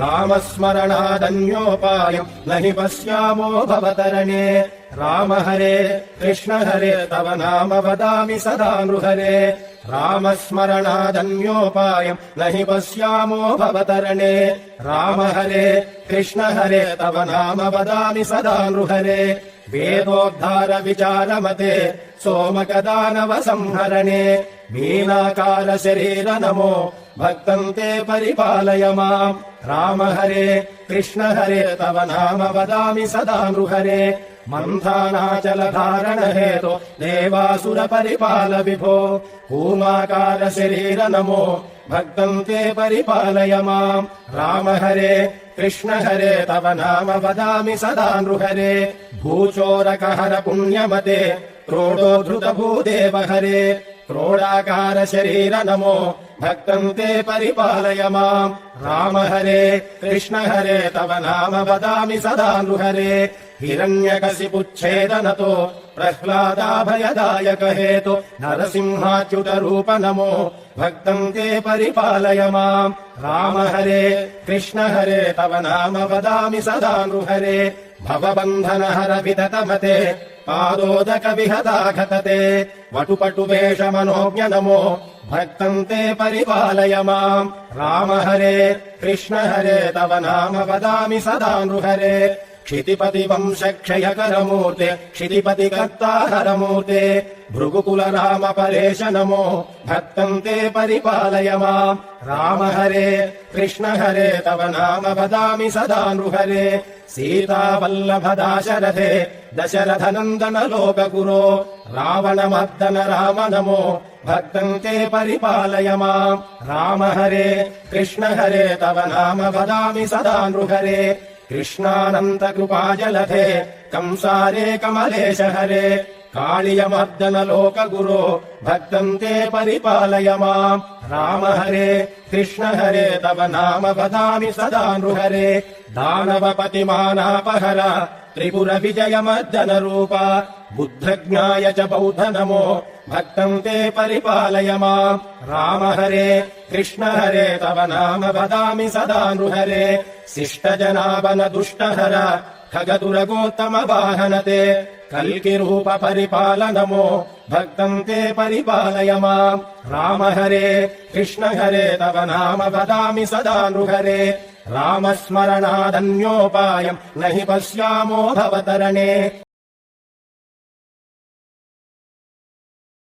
रामस्मरणादन्योपायम् न हि पश्यामो भवतरणे राम हरे कृष्ण हरे तव नाम वदामि सदा नृहरे रामस्मरणादन्योपायम् न हि पश्यामो भवतरणे राम हरे कृष्ण हरे तव नाम वदामि सदा नृहरे वेदोद्धार विचारमते सोमकदानव संहरणे मीनाकार शरीर नमो भक्तं ते परिपालय माम् राम हरे कृष्ण हरे तव नाम वदामि सदा नृहरे मन्थानाचलधारण हेतो देवासुर परिपाल विभो कूमाकार शरीर नमो भक्तं ते परिपालय माम् राम हरे कृष्ण हरे तव नाम वदामि सदा नृहरे भूचोरकहर पुण्यमते क्रोडोद्धृत भूदेव हरे क्रोडाकार शरीर नमो भक्तं ते परिपालय माम् राम हरे कृष्ण हरे तव नाम वदामि सदा नृहरे हिरण्यकशिपुच्छेदनतो प्रह्लादाभयदायक हेतु नरसिंहाच्युत रूप नमो भक्तं ते परिपालय माम् राम हरे कृष्ण हरे तव नाम वदामि सदा नृहरे भवबन्धनहर विततमते पादोदक विहताघतते वटुपटु वेष मनोज्ञ नमो भक्तं ते परिपालय माम् राम हरे कृष्ण हरे तव नाम वदामि सदा नृहरे क्षितिपति वंश क्षयकर मूर्ते क्षितिपति कर्ताहर मूर्ते भृगुकुल राम परेश नमो भक्तं ते परिपालय माम् राम हरे कृष्ण हरे तव नाम वदामि सदा नृहरे सीतावल्लभ दाशरथे दशरथ नन्दन लोकगुरो रावणमर्दन राम नमो भक्तं ते परिपालय माम् राम हरे कृष्ण हरे तव नाम वदामि सदा नृहरे कृष्णानन्त कृपाजलधे कंसारे कमलेश हरे कालियमर्दन लोकगुरो भक्तं ते परिपालय माम् राम हरे कृष्ण हरे तव नाम वदामि सदा नृहरे दानवपतिमानापहर त्रिपुर विजय मर्दन रूप बुद्धज्ञाय च बौद्ध नमो भक्तं ते परिपालय माम् राम हरे कृष्ण हरे तव नाम वदामि सदा नृहरे शिष्टजनावन दुष्टहर खगदुरगोत्तम वाहनते कल्कि रूप परिपाल नमो भक्तं ते परिपालय माम् राम हरे कृष्ण हरे तव नाम वदामि सदा नृहरे रामस्मरणादन्योपायम् न हि पश्यामो भवतरणे।